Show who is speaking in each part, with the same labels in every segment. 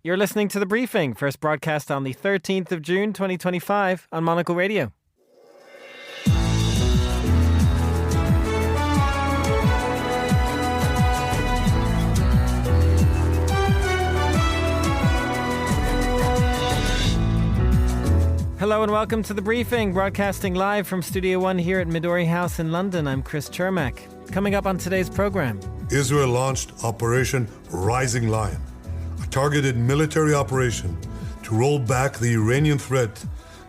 Speaker 1: You're listening to The Briefing, first broadcast on the 13th of June 2025 on Monocle Radio. Hello and welcome to The Briefing, broadcasting live from Studio One here at Midori House in London. I'm Chris Chermak. Coming up on today's program.
Speaker 2: Israel launched Operation Rising Lion, a targeted military operation to roll back the Iranian threat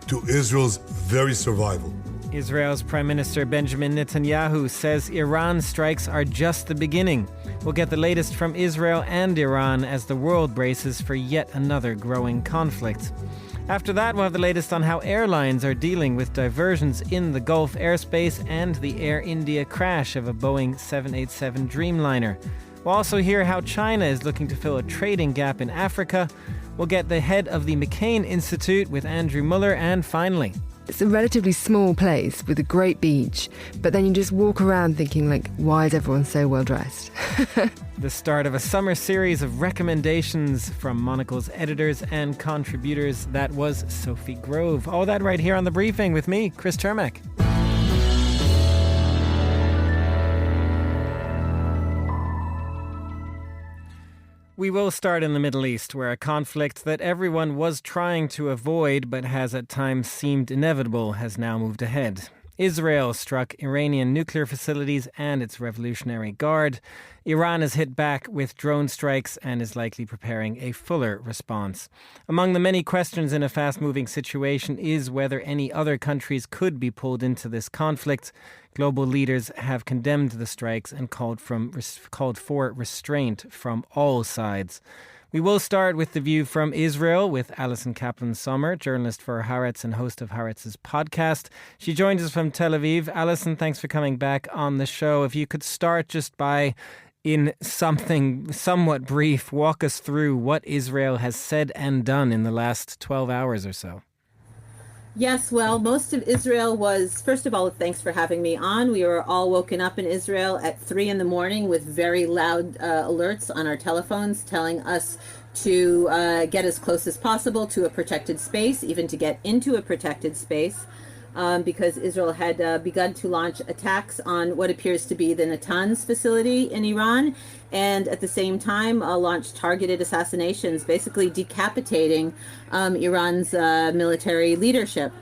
Speaker 2: to Israel's very survival.
Speaker 1: Israel's Prime Minister Benjamin Netanyahu says Iran strikes are just the beginning. We'll get the latest from Israel and Iran as the world braces for yet another growing conflict. After that, we'll have the latest on how airlines are dealing with diversions in the Gulf airspace and the Air India crash of a Boeing 787 Dreamliner. We'll also hear how China is looking to fill a trading gap in Africa. We'll get the head of the McCain Institute with Andrew Muller, and finally...
Speaker 3: It's a relatively small place with a great beach, but then you just walk around thinking, why is everyone so well dressed?
Speaker 1: The start of a summer series of recommendations from Monocle's editors and contributors. That was Sophie Grove. All that right here on The Briefing with me, Chris Chermak. We will start in the Middle East, where a conflict that everyone was trying to avoid but has at times seemed inevitable has now moved ahead. Israel struck Iranian nuclear facilities and its Revolutionary Guard. Iran has hit back with drone strikes and is likely preparing a fuller response. Among the many questions in a fast-moving situation is whether any other countries could be pulled into this conflict. Global leaders have condemned the strikes and called for restraint from all sides. We will start with the view from Israel with Alison Kaplan-Sommer, journalist for Haaretz and host of Haaretz's podcast. She joins us from Tel Aviv. Alison, thanks for coming back on the show. If you could start just by, in something somewhat brief, walk us through what Israel has said and done in the last 12 hours or so.
Speaker 4: Yes, well, most of Israel was, first of all, thanks for having me on. We were all woken up in Israel at 3 a.m. with very loud alerts on our telephones telling us to get as close as possible to a protected space, even to get into a protected space, because Israel had begun to launch attacks on what appears to be the Natanz facility in Iran, and at the same time launched targeted assassinations, basically decapitating Iran's military leadership.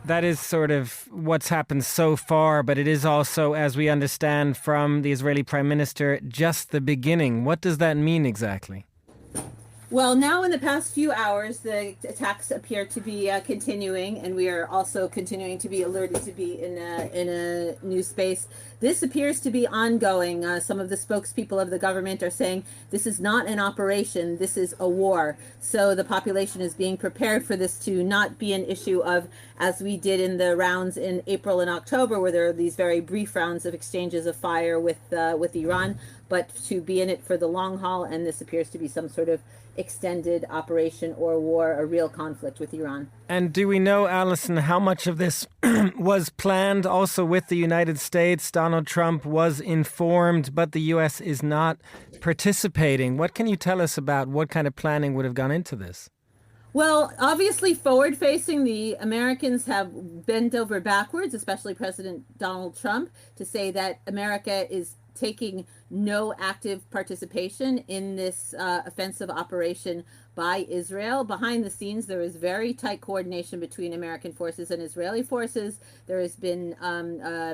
Speaker 1: That is sort of what's happened so far, but it is also, as we understand from the Israeli Prime Minister, just the beginning. What does that mean exactly?
Speaker 4: Well, now in the past few hours, the attacks appear to be continuing, and we are also continuing to be alerted to be in a new space. This appears to be ongoing. Some of the spokespeople of the government are saying this is not an operation, this is a war. So the population is being prepared for this to not be an issue of, as we did in the rounds in April and October, where there are these very brief rounds of exchanges of fire with Iran, but to be in it for the long haul, and this appears to be some sort of extended operation or war, a real conflict with Iran.
Speaker 1: And do we know, Alison, how much of this was planned also with the United States? Donald Trump was informed, but the U.S. is not participating. What can you tell us about what kind of planning would have gone into this?
Speaker 4: Well, obviously forward-facing, the Americans have bent over backwards, especially President Donald Trump, to say that America is taking no active participation in this offensive operation by Israel. Behind the scenes, there is very tight coordination between American forces and Israeli forces. There has been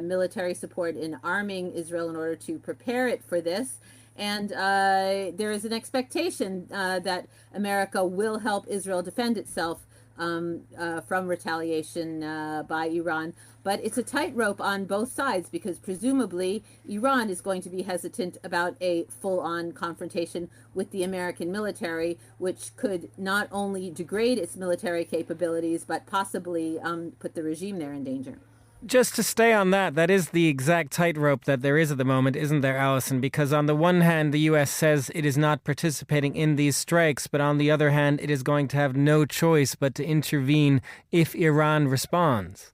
Speaker 4: military support in arming Israel in order to prepare it for this. And there is an expectation that America will help Israel defend itself from retaliation by Iran. But it's a tightrope on both sides, because presumably Iran is going to be hesitant about a full-on confrontation with the American military, which could not only degrade its military capabilities, but possibly put the regime there in danger.
Speaker 1: Just to stay on that, that is the exact tightrope that there is at the moment, isn't there, Alison? Because on the one hand, the U.S. says it is not participating in these strikes, but on the other hand, it is going to have no choice but to intervene if Iran responds.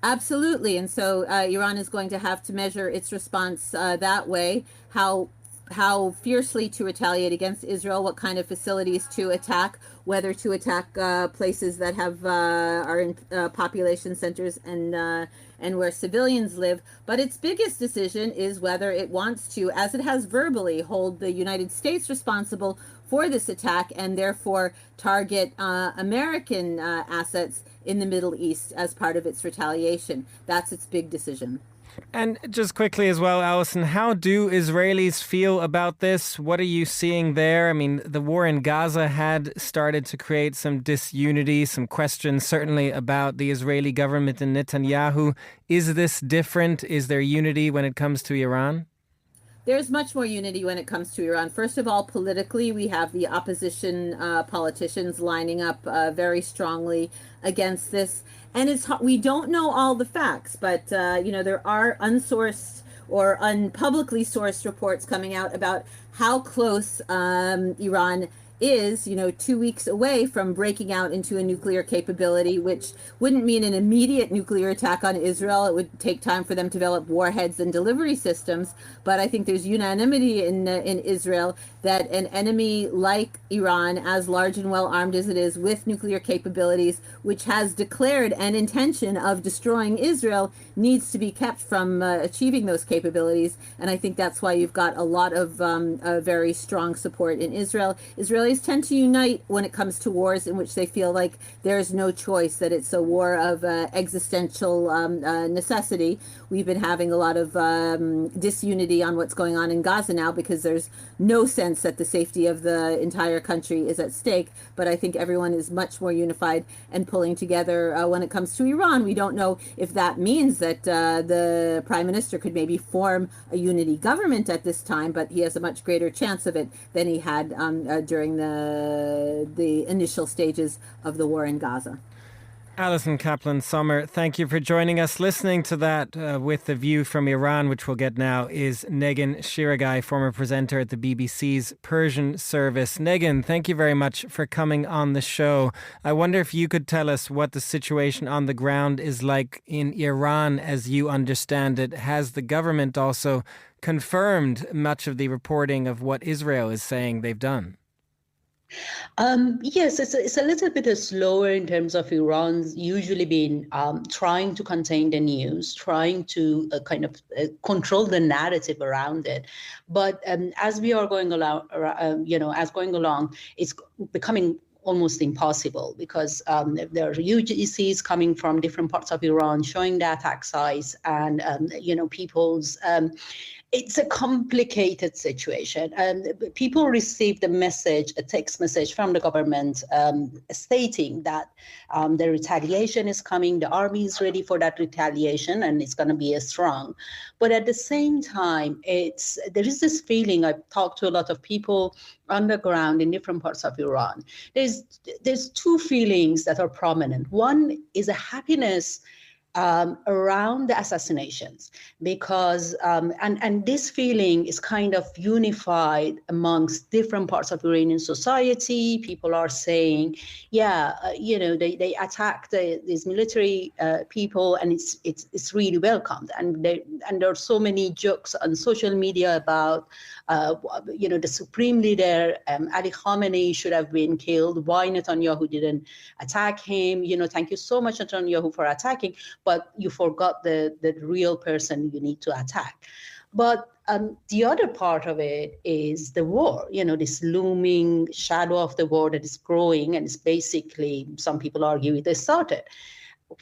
Speaker 4: Absolutely. And so Iran is going to have to measure its response that way. How how fiercely to retaliate against Israel, what kind of facilities to attack, whether to attack places that have are in population centers and where civilians live. But its biggest decision is whether it wants to, as it has verbally, hold the United States responsible for this attack and therefore target American assets in the Middle East as part of its retaliation. That's its big decision.
Speaker 1: And just quickly as well, Alison, how do Israelis feel about this? What are you seeing there? I mean, the war in Gaza had started to create some disunity, some questions certainly about the Israeli government and Netanyahu. Is this different? Is there unity when it comes to Iran?
Speaker 4: There's much more unity when it comes to Iran. First of all, politically, we have the opposition politicians lining up very strongly against this. And we don't know all the facts, but there are unsourced or unpublicly sourced reports coming out about how close Iran is, 2 weeks away from breaking out into a nuclear capability, which wouldn't mean an immediate nuclear attack on Israel. It would take time for them to develop warheads and delivery systems. But I think there's unanimity in Israel that an enemy like Iran, as large and well armed as it is, with nuclear capabilities, which has declared an intention of destroying Israel, needs to be kept from achieving those capabilities. And I think that's why you've got a lot of very strong support in Israel. Israelis tend to unite when it comes to wars in which they feel like there's no choice, that it's a war of existential necessity. We've been having a lot of disunity on what's going on in Gaza now because there's no sense that the safety of the entire country is at stake. But I think everyone is much more unified and pulling together when it comes to Iran. We don't know if that means that the prime minister could maybe form a unity government at this time, but he has a much greater chance of it than he had during the initial stages of the war in Gaza.
Speaker 1: Alison Kaplan-Sommer, thank you for joining us. Listening to that with the view from Iran, which we'll get now, is Negan Shiragai, former presenter at the BBC's Persian service. Negan, thank you very much for coming on the show. I wonder if you could tell us what the situation on the ground is like in Iran as you understand it. Has the government also confirmed much of the reporting of what Israel is saying they've done?
Speaker 5: Yes, it's a little bit slower in terms of Iran's usually been trying to contain the news, trying to control the narrative around it. But as we are going along, it's becoming almost impossible because there are UGCs coming from different parts of Iran showing the attack sites and people's. It's a complicated situation. People received a text message from the government stating that the retaliation is coming, the army is ready for that retaliation, and it's going to be strong. But at the same time, there is this feeling, I've talked to a lot of people on the ground in different parts of Iran. There's two feelings that are prominent. One is a happiness around the assassinations, because and this feeling is kind of unified amongst different parts of Iranian society. People are saying, they attacked these military people, and it's really welcomed. And there are so many jokes on social media about the supreme leader Ali Khamenei should have been killed. Why Netanyahu didn't attack him? Thank you so much, Netanyahu, for attacking. But you forgot the real person you need to attack. But the other part of it is the war, this looming shadow of the war that is growing, and it's basically, some people argue it started.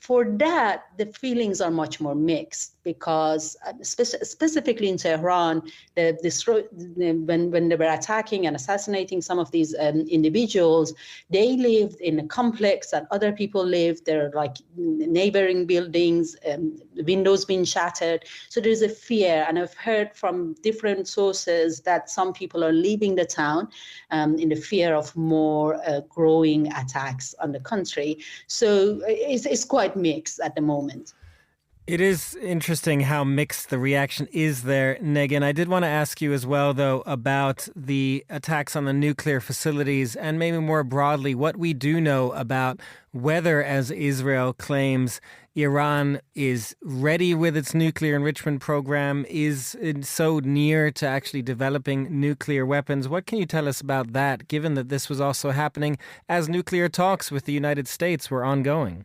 Speaker 5: For that, the feelings are much more mixed because specifically in Tehran, when they were attacking and assassinating some of these individuals, they lived in a complex that other people lived. There are like neighboring buildings, windows being shattered. So there's a fear. And I've heard from different sources that some people are leaving the town in the fear of more growing attacks on the country. So it's quite mixed at the moment.
Speaker 1: It is interesting how mixed the reaction is there, Negan. I did want to ask you as well, though, about the attacks on the nuclear facilities and maybe more broadly what we do know about whether, as Israel claims, Iran is ready with its nuclear enrichment program, is so near to actually developing nuclear weapons. What can you tell us about that, given that this was also happening as nuclear talks with the United States were ongoing?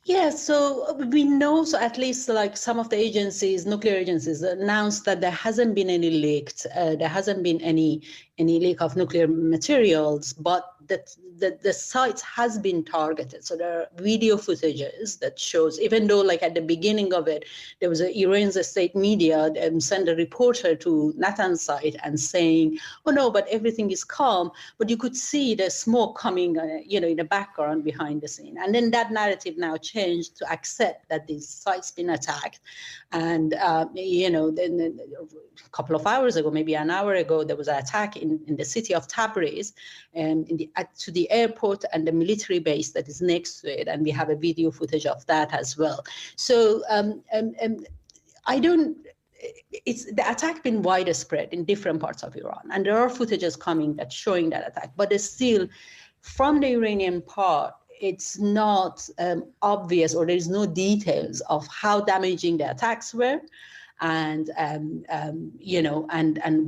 Speaker 5: Yeah, so we know, so at least like some of the agencies, nuclear agencies, announced that there hasn't been any leaked, there hasn't been any leak of nuclear materials, but that the sites has been targeted. So there are video footages that shows, even though like at the beginning of it, there was Iran's state media sent a reporter to Natan's site and saying, oh no, but everything is calm. But you could see the smoke coming, in the background behind the scene. And then that narrative now changed to accept that these sites been attacked. And, then a couple of hours ago, maybe an hour ago, there was an attack in the city of Tabriz to the airport and the military base that is next to it. And we have a video footage of that as well. So the attack been widespread in different parts of Iran. And there are footages coming that's showing that attack. But it's still, from the Iranian part, it's not obvious, or there's no details of how damaging the attacks were and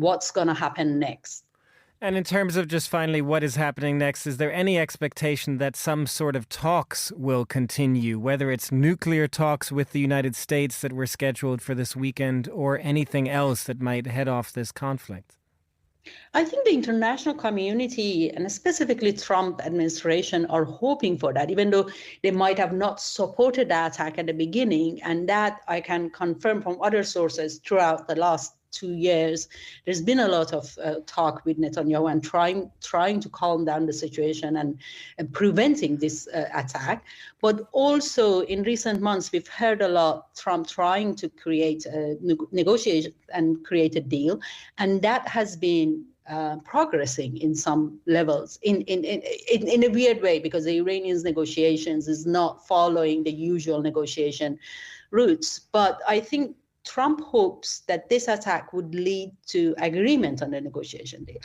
Speaker 5: what's going to happen next.
Speaker 1: And in terms of just finally what is happening next, is there any expectation that some sort of talks will continue, whether it's nuclear talks with the United States that were scheduled for this weekend or anything else that might head off this conflict?
Speaker 5: I think the international community, and specifically Trump administration, are hoping for that, even though they might have not supported the attack at the beginning. And that I can confirm from other sources throughout the last 2 years. There's been a lot of talk with Netanyahu and trying to calm down the situation and preventing this attack. But also in recent months, we've heard a lot Trump trying to create a negotiation and create a deal. And that has been progressing in some levels in a weird way, because the Iranians' negotiations is not following the usual negotiation routes. But I think Trump hopes that this attack would lead to agreement on the negotiation deal.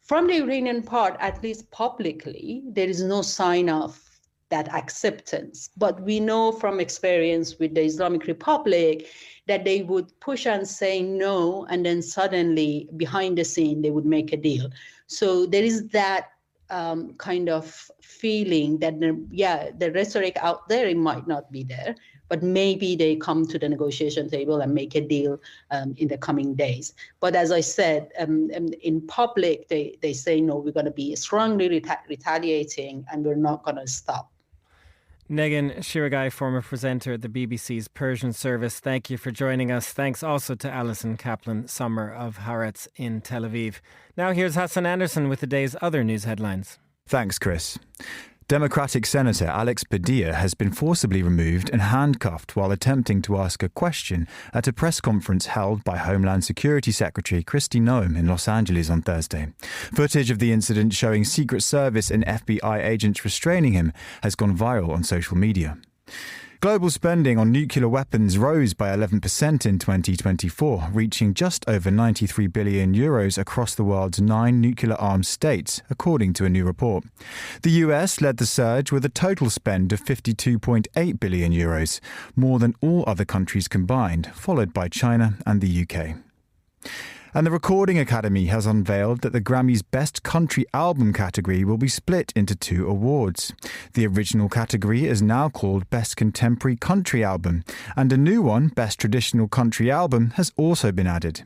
Speaker 5: From the Iranian part, at least publicly, there is no sign of that acceptance. But we know from experience with the Islamic Republic that they would push and say no, and then suddenly behind the scene, they would make a deal. So there is that kind of feeling that, the rhetoric out there, it might not be there, but maybe they come to the negotiation table and make a deal in the coming days. But as I said, in public, they say, no, we're going to be strongly retaliating and we're not going to stop.
Speaker 1: Negan Shiragai, former presenter at the BBC's Persian service, thank you for joining us. Thanks also to Alison Kaplan-Sommer of Haaretz in Tel Aviv. Now here's Hassan Anderson with the day's other news headlines.
Speaker 6: Thanks, Chris. Democratic Senator Alex Padilla has been forcibly removed and handcuffed while attempting to ask a question at a press conference held by Homeland Security Secretary Kristi Noem in Los Angeles on Thursday. Footage of the incident showing Secret Service and FBI agents restraining him has gone viral on social media. Global spending on nuclear weapons rose by 11% in 2024, reaching just over 93 billion euros across the world's 9 nuclear-armed states, according to a new report. The US led the surge with a total spend of 52.8 billion euros, more than all other countries combined, followed by China and the UK. And the Recording Academy has unveiled that the Grammy's Best Country Album category will be split into 2 awards. The original category is now called Best Contemporary Country Album, and a new one, Best Traditional Country Album, has also been added.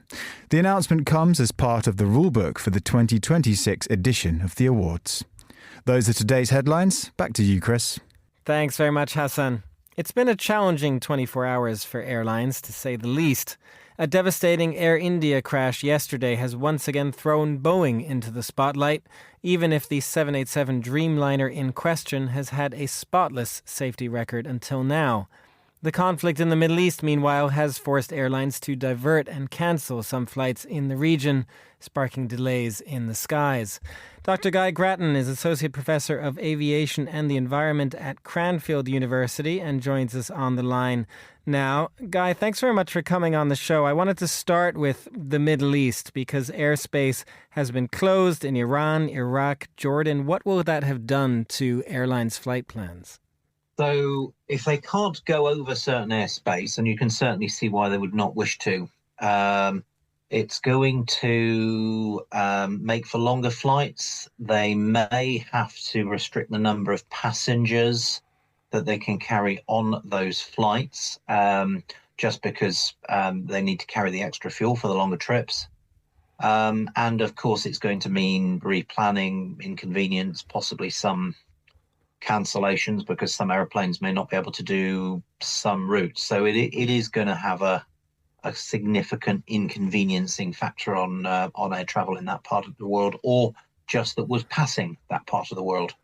Speaker 6: The announcement comes as part of the rulebook for the 2026 edition of the awards. Those are today's headlines. Back to you, Chris.
Speaker 1: Thanks very much, Hassan. It's been a challenging 24 hours for airlines, to say the least. A devastating Air India crash yesterday has once again thrown Boeing into the spotlight, even if the 787 Dreamliner in question has had a spotless safety record until now. The conflict in the Middle East, meanwhile, has forced airlines to divert and cancel some flights in the region, sparking delays in the skies. Dr. Guy Grattan is Associate Professor of Aviation and the Environment at Cranfield University and joins us on the line now. Guy, thanks very much for coming on the show. I wanted to start with the Middle East because airspace has been closed in Iran, Iraq, Jordan. What will that have done to airlines' flight plans?
Speaker 7: So if they can't go over certain airspace, and you can certainly see why they would not wish to, it's going to make for longer flights. They may have to restrict the number of passengers that they can carry on those flights, just because they need to carry the extra fuel for the longer trips. And of course, it's going to mean replanning, inconvenience, possibly some cancellations because some airplanes may not be able to do some routes. So it is going to have a significant inconveniencing factor on air travel in that part of the world, or just that was passing that part of the world.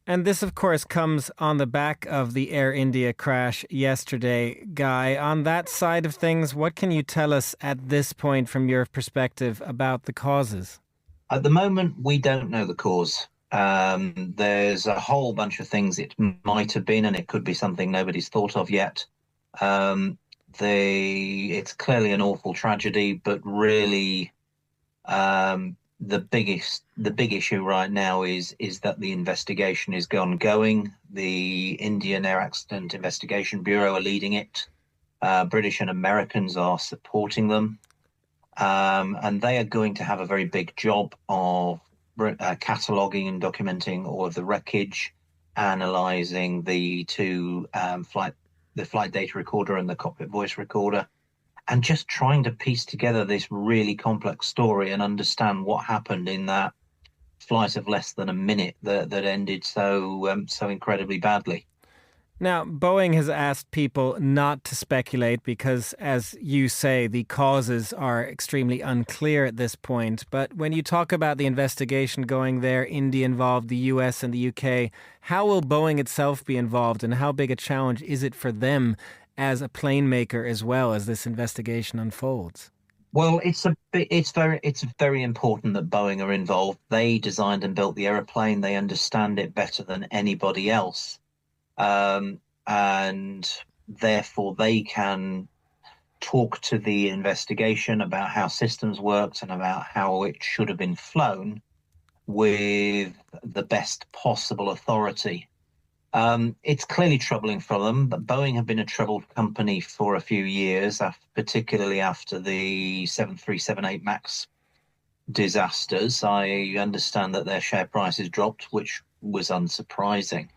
Speaker 1: And this, of course, comes on the back of the Air India crash yesterday. Guy, on that side of things, what can you tell us at this point from your perspective about the causes?
Speaker 7: At the moment, we don't know the cause. There's a whole bunch of things it might have been, and it could be something nobody's thought of yet. It's clearly an awful tragedy, but really the big issue right now is that the investigation is ongoing. The Indian Air Accident Investigation Bureau are leading it. British and Americans are supporting them. And they are going to have a very big job of cataloguing and documenting all of the wreckage, analysing the two the flight data recorder and the cockpit voice recorder, and just trying to piece together this really complex story and understand what happened in that flight of less than a minute that ended so incredibly badly.
Speaker 1: Now, Boeing has asked people not to speculate because, as you say, the causes are extremely unclear at this point. But when you talk about the investigation going there, India involved, the US and the UK, how will Boeing itself be involved, and how big a challenge is it for them as a plane maker as well as this investigation unfolds?
Speaker 7: Well, it's very important that Boeing are involved. They designed and built the aeroplane. They understand it better than anybody else. And therefore they can talk to the investigation about how systems worked and about how it should have been flown with the best possible authority. It's clearly troubling for them, but Boeing have been a troubled company for a few years, particularly after the 737-8 MAX disasters. I understand that their share price has dropped, which was unsurprising.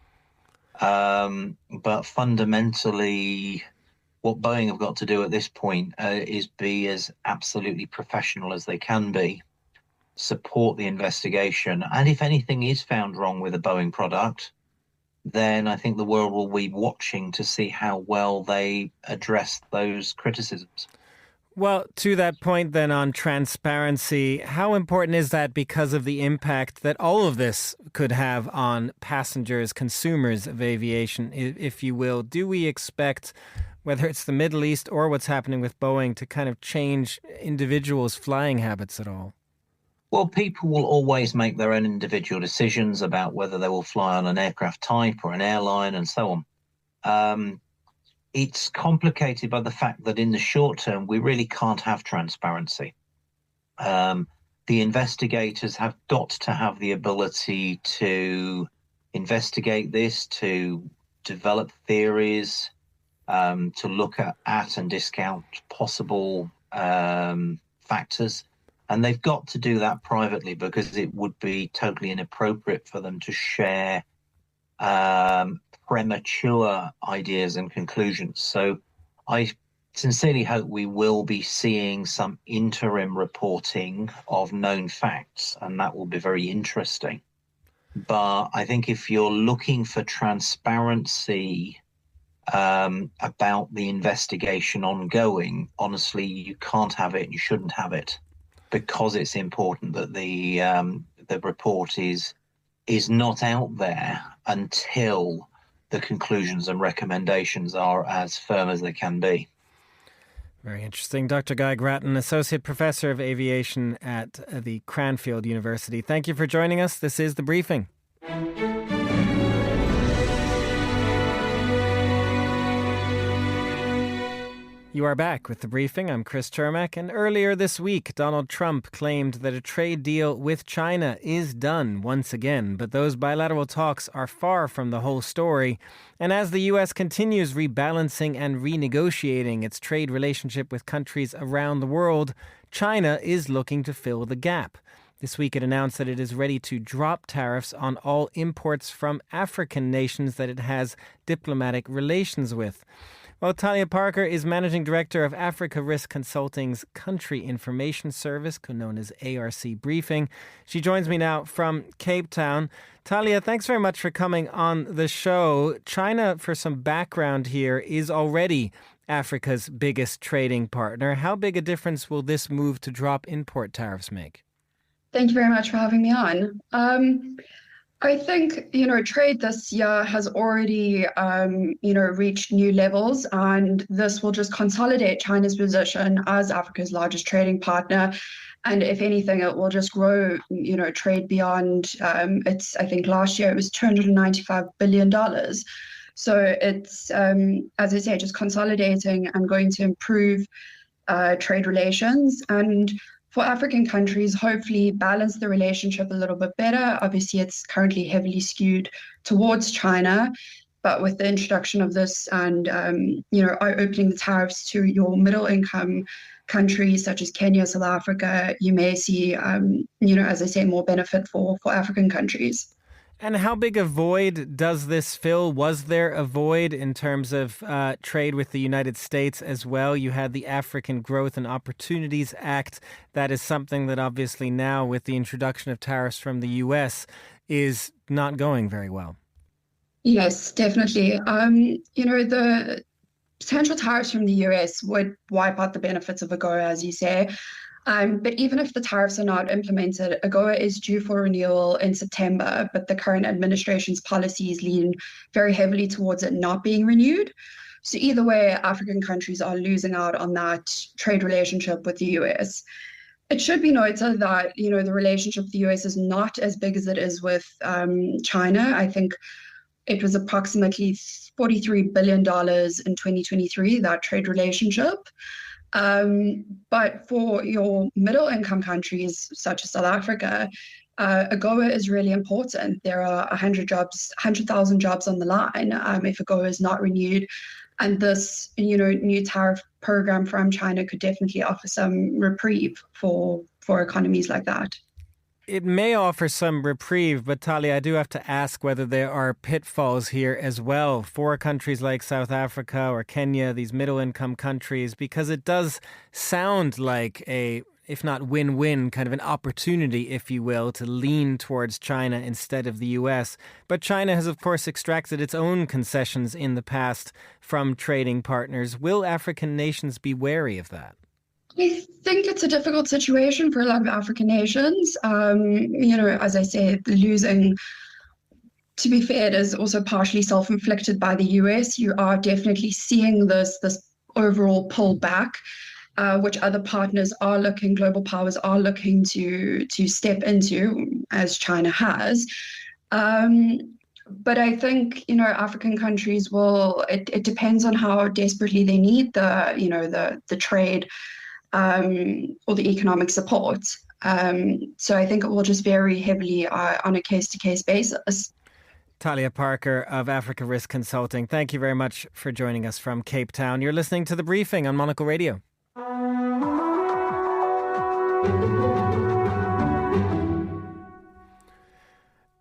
Speaker 7: But fundamentally, what Boeing have got to do at this point is be as absolutely professional as they can be, support the investigation, and if anything is found wrong with a Boeing product, then I think the world will be watching to see how well they address those criticisms.
Speaker 1: Well, to that point then on transparency, how important is that because of the impact that all of this could have on passengers, consumers of aviation, if you will? Do we expect, whether it's the Middle East or what's happening with Boeing, to kind of change individuals' flying habits at all?
Speaker 7: Well, people will always make their own individual decisions about whether they will fly on an aircraft type or an airline and so on. It's complicated by the fact that in the short term, we really can't have transparency. The investigators have got to have the ability to investigate this, to develop theories, to look at and discount possible factors. And they've got to do that privately because it would be totally inappropriate for them to share premature ideas and conclusions. So I sincerely hope we will be seeing some interim reporting of known facts, and that will be very interesting. But I think if you're looking for transparency about the investigation ongoing, honestly, you can't have it and you shouldn't have it, because it's important that the report is not out there until the conclusions and recommendations are as firm as they can be.
Speaker 1: Very interesting. Dr. Guy Grattan, Associate Professor of Aviation at the Cranfield University. Thank you for joining us. This is The Briefing. You are back with The Briefing. I'm Chris Chermak, and earlier this week, Donald Trump claimed that a trade deal with China is done once again, but those bilateral talks are far from the whole story. And as the U.S. continues rebalancing and renegotiating its trade relationship with countries around the world, China is looking to fill the gap. This week it announced that it is ready to drop tariffs on all imports from African nations that it has diplomatic relations with. Well, Talia Parker is Managing Director of Africa Risk Consulting's Country Information Service, known as ARC Briefing. She joins me now from Cape Town. Talia, thanks very much for coming on the show. China, for some background here, is already Africa's biggest trading partner. How big a difference will this move to drop import tariffs make?
Speaker 8: Thank you very much for having me on. I think, trade this year has already, reached new levels, and this will just consolidate China's position as Africa's largest trading partner. And if anything, it will just grow, trade beyond, I think last year it was $295 billion. So it's, as I say, just consolidating and going to improve trade relations. And for African countries, hopefully balance the relationship a little bit better. Obviously, it's currently heavily skewed towards China, but with the introduction of this and, opening the tariffs to your middle-income countries such as Kenya, South Africa, you may see, as I say, more benefit for African countries.
Speaker 1: And how big a void does this fill? Was there a void in terms of trade with the United States as well? You had the African Growth and Opportunities Act. That is something that obviously now, with the introduction of tariffs from the U.S., is not going very well.
Speaker 8: Yes, definitely. The potential tariffs from the U.S. would wipe out the benefits of AGOA, as you say. But even if the tariffs are not implemented, AGOA is due for renewal in September, but the current administration's policies lean very heavily towards it not being renewed. So either way, African countries are losing out on that trade relationship with the US. It should be noted that, the relationship with the US is not as big as it is with China. I think it was approximately $43 billion in 2023, that trade relationship. But for your middle income countries, such as South Africa, AGOA is really important. There are 100,000 jobs on the line if AGOA is not renewed. And this, new tariff program from China could definitely offer some reprieve for economies like that.
Speaker 1: It may offer some reprieve, but Talia, I do have to ask whether there are pitfalls here as well for countries like South Africa or Kenya, these middle-income countries, because it does sound like a, if not win-win, kind of an opportunity, if you will, to lean towards China instead of the US. But China has, of course, extracted its own concessions in the past from trading partners. Will African nations be wary of that?
Speaker 8: I think it's a difficult situation for a lot of African nations. As I say, losing, to be fair, it is also partially self-inflicted by the US. You are definitely seeing this overall pullback, which other partners are looking, global powers are looking to step into, as China has. But I think, African countries will, it depends on how desperately they need the trade or the economic support. So I think it will just vary heavily on a case-to-case basis.
Speaker 1: Talia Parker of Africa Risk Consulting, thank you very much for joining us from Cape Town. You're listening to The Briefing on Monocle Radio.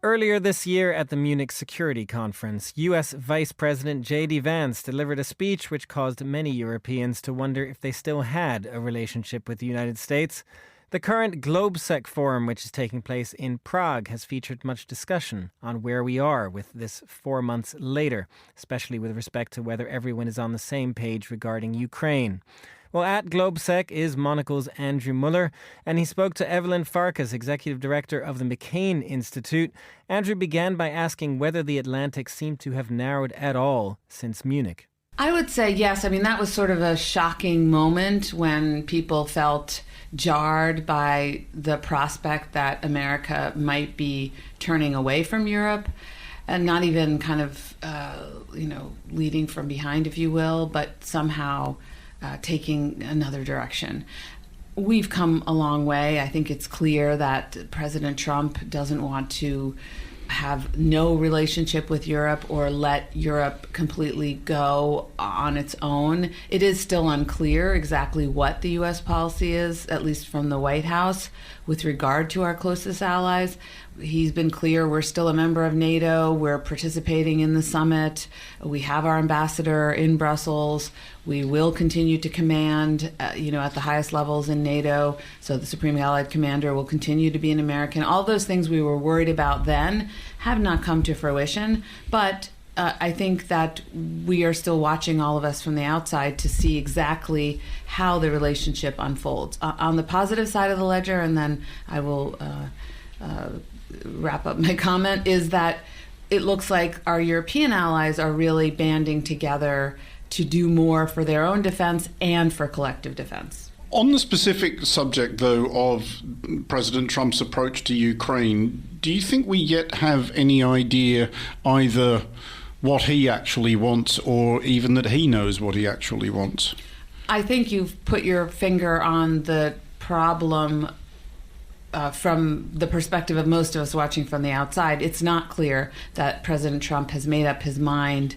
Speaker 1: Earlier this year at the Munich Security Conference, U.S. Vice President J.D. Vance delivered a speech which caused many Europeans to wonder if they still had a relationship with the United States. The current GlobeSec Forum, which is taking place in Prague, has featured much discussion on where we are with this 4 months later, especially with respect to whether everyone is on the same page regarding Ukraine. Well, at GlobeSec is Monocle's Andrew Muller, and he spoke to Evelyn Farkas, Executive Director of the McCain Institute. Andrew began by asking whether the Atlantic seemed to have narrowed at all since Munich.
Speaker 9: I would say yes. I mean, that was sort of a shocking moment when people felt jarred by the prospect that America might be turning away from Europe and not even kind of, leading from behind, if you will, but somehow taking another direction. We've come a long way. I think it's clear that President Trump doesn't want to have no relationship with Europe or let Europe completely go on its own. It is still unclear exactly what the U.S. policy is, at least from the White House, with regard to our closest allies. He's been clear we're still a member of NATO. We're participating in the summit. We have our ambassador in Brussels. We will continue to command, at the highest levels in NATO. So the Supreme Allied Commander will continue to be an American. All those things we were worried about then have not come to fruition. But I think that we are still watching, all of us from the outside, to see exactly how the relationship unfolds. On the positive side of the ledger, and then I will wrap up my comment, is that it looks like our European allies are really banding together to do more for their own defense and for collective defense.
Speaker 10: On the specific subject, though, of President Trump's approach to Ukraine, do you think we yet have any idea either what he actually wants or even that he knows what he actually wants?
Speaker 9: I think you've put your finger on the problem from the perspective of most of us watching from the outside. It's not clear that President Trump has made up his mind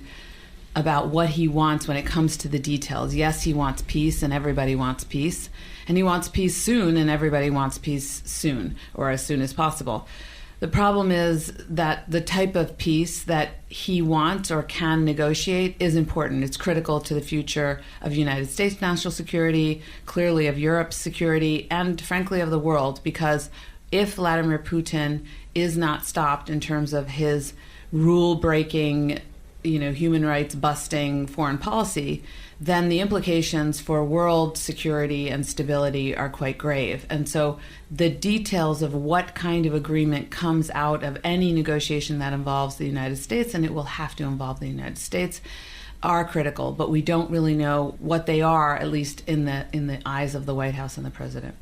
Speaker 9: about what he wants when it comes to the details. Yes, he wants peace, and everybody wants peace. And he wants peace soon, and everybody wants peace soon, or as soon as possible. The problem is that the type of peace that he wants or can negotiate is important. It's critical to the future of United States national security, clearly of Europe's security, and frankly of the world, because if Vladimir Putin is not stopped in terms of his rule-breaking, human rights busting foreign policy, then the implications for world security and stability are quite grave. And so the details of what kind of agreement comes out of any negotiation that involves the United States, and it will have to involve the United States, are critical, but we don't really know what they are, at least in the eyes of the White House and the president.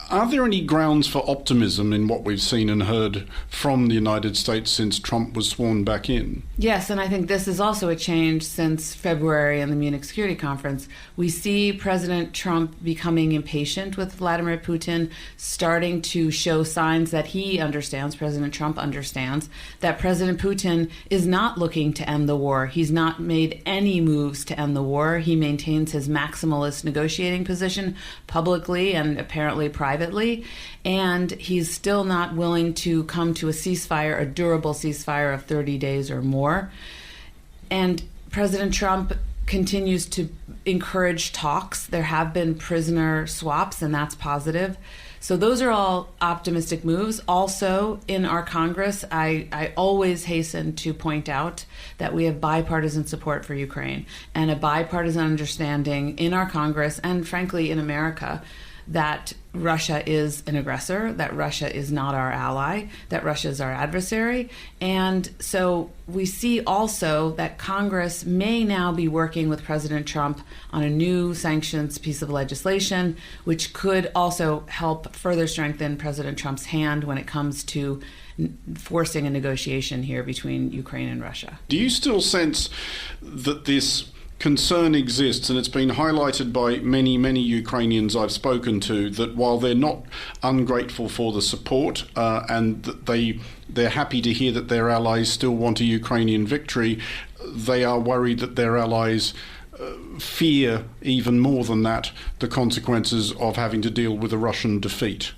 Speaker 10: Are there any grounds for optimism in what we've seen and heard from the United States since Trump was sworn back in?
Speaker 9: Yes, and I think this is also a change since February and the Munich Security Conference. We see President Trump becoming impatient with Vladimir Putin, starting to show signs that he understands, President Trump understands, that President Putin is not looking to end the war. He's not made any moves to end the war. He maintains his maximalist negotiating position publicly and apparently privately, and he's still not willing to come to a ceasefire, a durable ceasefire of 30 days or more. And President Trump continues to encourage talks. There have been prisoner swaps, and that's positive. So those are all optimistic moves. Also, in our Congress, I always hasten to point out that we have bipartisan support for Ukraine and a bipartisan understanding in our Congress and, frankly, in America, that Russia is an aggressor, that Russia is not our ally, that Russia is our adversary. And so we see also that Congress may now be working with President Trump on a new sanctions piece of legislation, which could also help further strengthen President Trump's hand when it comes to forcing a negotiation here between Ukraine and Russia.
Speaker 10: Do you still sense that this concern exists, and it's been highlighted by many, many Ukrainians I've spoken to, that while they're not ungrateful for the support and that they're happy to hear that their allies still want a Ukrainian victory, they are worried that their allies fear even more than that the consequences of having to deal with a Russian defeat?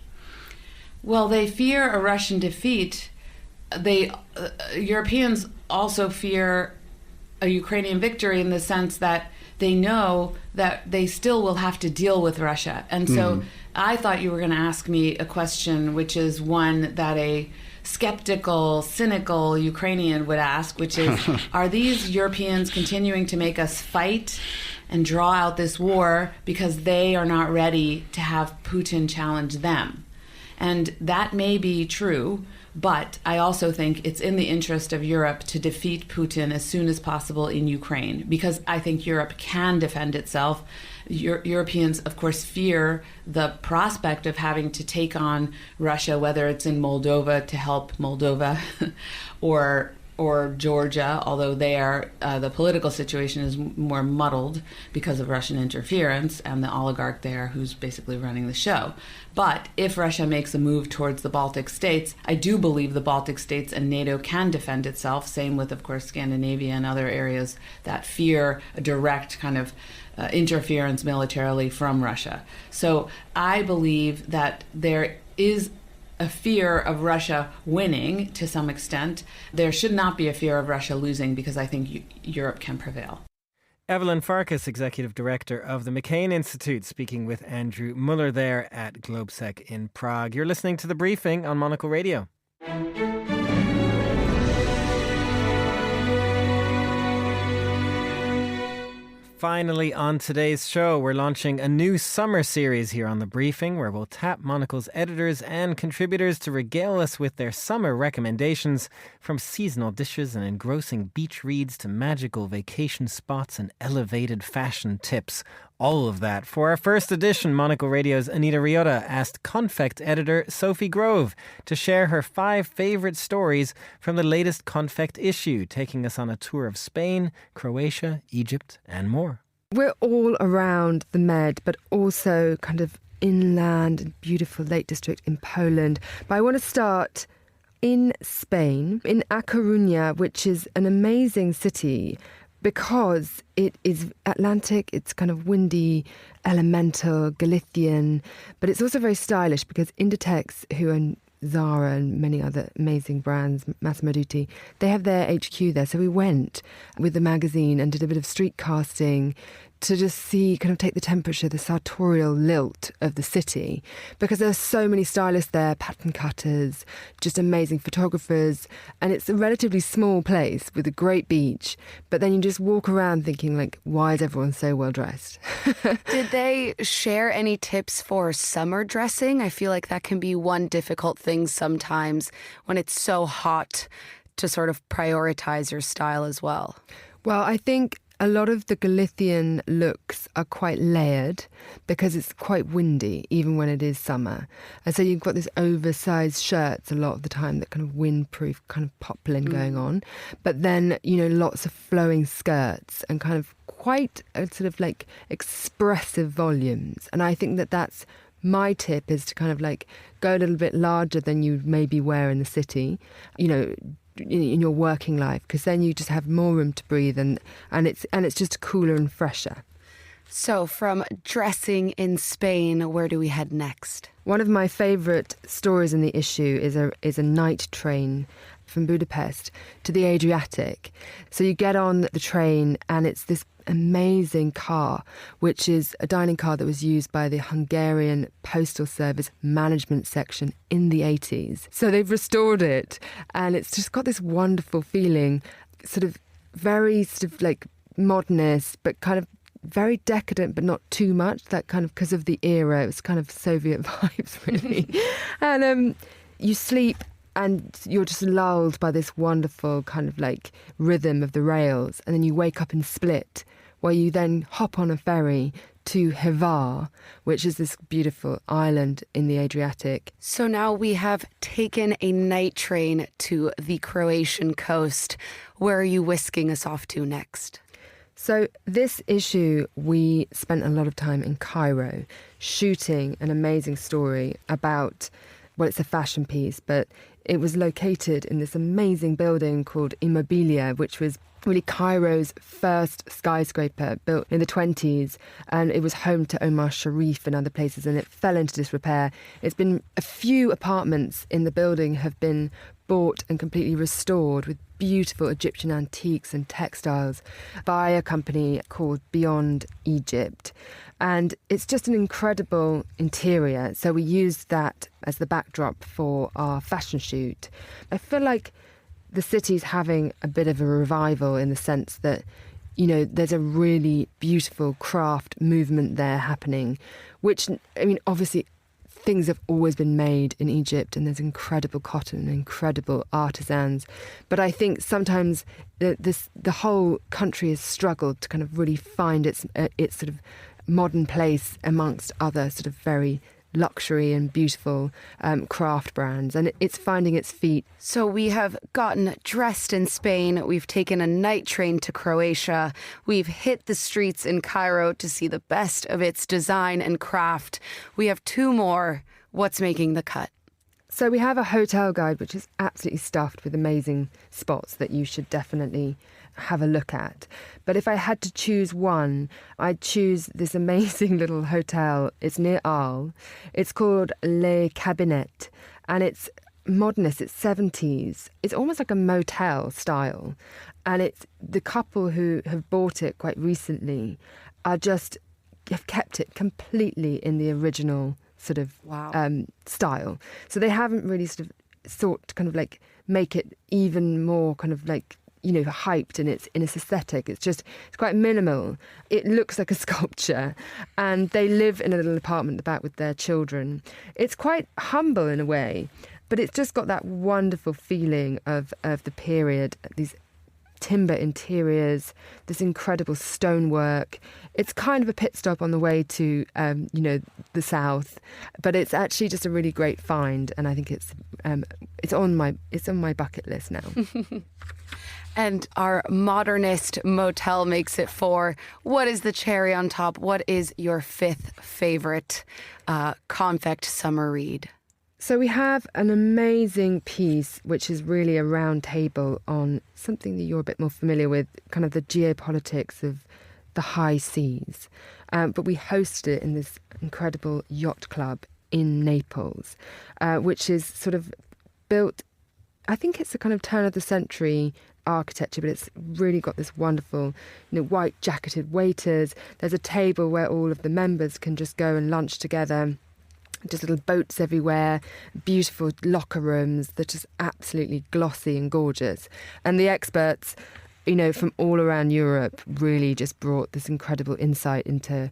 Speaker 9: Well, they fear a Russian defeat. Europeans also fear a Ukrainian victory in the sense that they know that they still will have to deal with Russia. And so I thought you were going to ask me a question, which is one that a skeptical, cynical Ukrainian would ask, which is, are these Europeans continuing to make us fight and draw out this war because they are not ready to have Putin challenge them. And that may be true, but I also think it's in the interest of Europe to defeat Putin as soon as possible in Ukraine, because I think Europe can defend itself. Europeans, of course, fear the prospect of having to take on Russia, whether it's in Moldova to help Moldova or Georgia, although there the political situation is more muddled because of Russian interference and the oligarch there who's basically running the show. But if Russia makes a move towards the Baltic states, I do believe the Baltic states and NATO can defend itself, same with, of course, Scandinavia and other areas that fear a direct kind of interference militarily from Russia. So I believe that there is a fear of Russia winning to some extent. There should not be a fear of Russia losing, because I think Europe can prevail.
Speaker 1: Evelyn Farkas, Executive Director of the McCain Institute, speaking with Andrew Muller there at Globsec in Prague. You're listening to The Briefing on Monocle Radio. Finally, on today's show, we're launching a new summer series here on The Briefing, where we'll tap Monocle's editors and contributors to regale us with their summer recommendations, from seasonal dishes and engrossing beach reads to magical vacation spots and elevated fashion tips. All of that. For our first edition, Monocle Radio's Anita Riota asked Confect editor Sophie Grove to share her 5 favorite stories from the latest Confect issue, taking us on a tour of Spain, Croatia, Egypt, and more.
Speaker 3: We're all around the Med, but also kind of inland and beautiful Lake District in Poland. But I want to start in Spain, in A Coruña, which is an amazing city because it is Atlantic, it's kind of windy, elemental, Galician, but it's also very stylish because Inditex, who own Zara and many other amazing brands, Massimo Dutti, they have their HQ there. So we went with the magazine and did a bit of street casting to just see, kind of take the temperature, the sartorial lilt of the city, because there's so many stylists there, pattern cutters, just amazing photographers, and it's a relatively small place with a great beach, but then you just walk around thinking, like, why is everyone so well dressed?
Speaker 11: Did they share any tips for summer dressing? I feel like that can be one difficult thing sometimes when it's so hot, to sort of prioritize your style as well.
Speaker 3: Well, I think a lot of the Galician looks are quite layered because it's quite windy, even when it is summer. And so you've got this oversized shirts a lot of the time, that kind of windproof kind of poplin going on. But then, you know, lots of flowing skirts and kind of quite sort of like expressive volumes. And I think that that's my tip, is to kind of like go a little bit larger than you maybe wear in the city, you know, in your working life, because then you just have more room to breathe, and it's just cooler and fresher.
Speaker 11: So from dressing in Spain, where do we head next?
Speaker 3: One of my favourite stories in the issue is a night train from Budapest to the Adriatic. So you get on the train and it's this amazing car, which is a dining car that was used by the Hungarian Postal Service management section in the 80s. So they've restored it, and it's just got this wonderful feeling, sort of very sort of like modernist, but kind of very decadent, but not too much, that kind of, because of the era, it was kind of Soviet vibes, really. And you sleep and you're just lulled by this wonderful kind of like rhythm of the rails, and then you wake up in Split, where you then hop on a ferry to Hvar, which is this beautiful island in the Adriatic.
Speaker 11: So now we have taken a night train to the Croatian coast. Where are you whisking us off to next?
Speaker 3: So this issue, we spent a lot of time in Cairo shooting an amazing story about, well, it's a fashion piece, but it was located in this amazing building called Immobilia, which was really Cairo's first skyscraper, built in the 20s, and it was home to Omar Sharif and other places, and it fell into disrepair. It's been, a few apartments in the building have been bought and completely restored with beautiful Egyptian antiques and textiles by a company called Beyond Egypt. And it's just an incredible interior. So we used that as the backdrop for our fashion shoot. I feel like the city's having a bit of a revival, in the sense that, there's a really beautiful craft movement there happening, which, obviously things have always been made in Egypt, and there's incredible cotton, incredible artisans. But I think sometimes the whole country has struggled to kind of really find its sort of modern place amongst other sort of very luxury and beautiful craft brands, and it's finding its feet.
Speaker 11: So we have gotten dressed in Spain, we've taken a night train to Croatia, we've hit the streets in Cairo to see the best of its design and craft. We have 2 more. What's making the cut?
Speaker 3: So we have a hotel guide which is absolutely stuffed with amazing spots that you should definitely have a look at. But if I had to choose one, I'd choose this amazing little hotel. It's near Arles. It's called Les Cabinets, and it's modernist, it's 70s. It's almost like a motel style. And it's the couple who have bought it quite recently have kept it completely in the original sort of style. So they haven't really sort of thought to kind of like make it even more kind of like, hyped in its aesthetic. It's quite minimal. It looks like a sculpture, and they live in a little apartment at the back with their children. It's quite humble in a way, but it's just got that wonderful feeling of the period, these timber interiors, this incredible stonework. It's kind of a pit stop on the way to, the south, but it's actually just a really great find, and I think it's on my bucket list now.
Speaker 11: And our modernist motel makes it 4. What is the cherry on top? What is your 5th favorite confect summer read?
Speaker 3: So we have an amazing piece, which is really a round table on something that you're a bit more familiar with, kind of the geopolitics of the high seas. But we host it in this incredible yacht club in Naples, which is sort of built, I think it's a kind of turn of the century architecture, but it's really got this wonderful, white jacketed waiters. There's a table where all of the members can just go and lunch together. Just little boats everywhere, beautiful locker rooms that are just absolutely glossy and gorgeous. And the experts, from all around Europe really just brought this incredible insight into,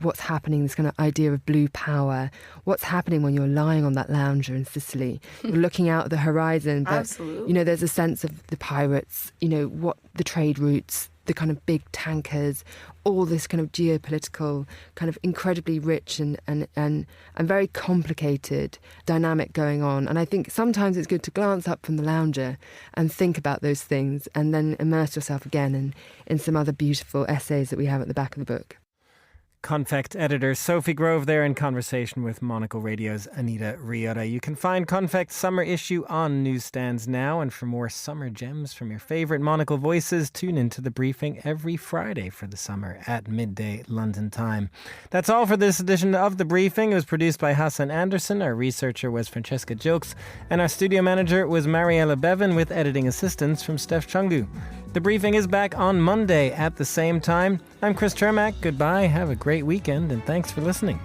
Speaker 3: what's happening, this kind of idea of blue power, what's happening when you're lying on that lounger in Sicily. You're looking out at the horizon, but,
Speaker 11: Absolutely.
Speaker 3: There's a sense of the pirates, what the trade routes, the kind of big tankers, all this kind of geopolitical, kind of incredibly rich and very complicated dynamic going on. And I think sometimes it's good to glance up from the lounger and think about those things and then immerse yourself again in some other beautiful essays that we have at the back of the book.
Speaker 1: Confect editor Sophie Grove there in conversation with Monocle Radio's Anita Riota. You can find Confect's summer issue on newsstands now, and for more summer gems from your favourite Monocle voices, tune into The Briefing every Friday for the summer at midday London time. That's all for this edition of The Briefing. It was produced by Hassan Anderson, our researcher was Francesca Jokes, and our studio manager was Mariella Bevan with editing assistance from Steph Chungu. The Briefing is back on Monday at the same time. I'm Chris Chermak. Goodbye, have a great weekend, and thanks for listening.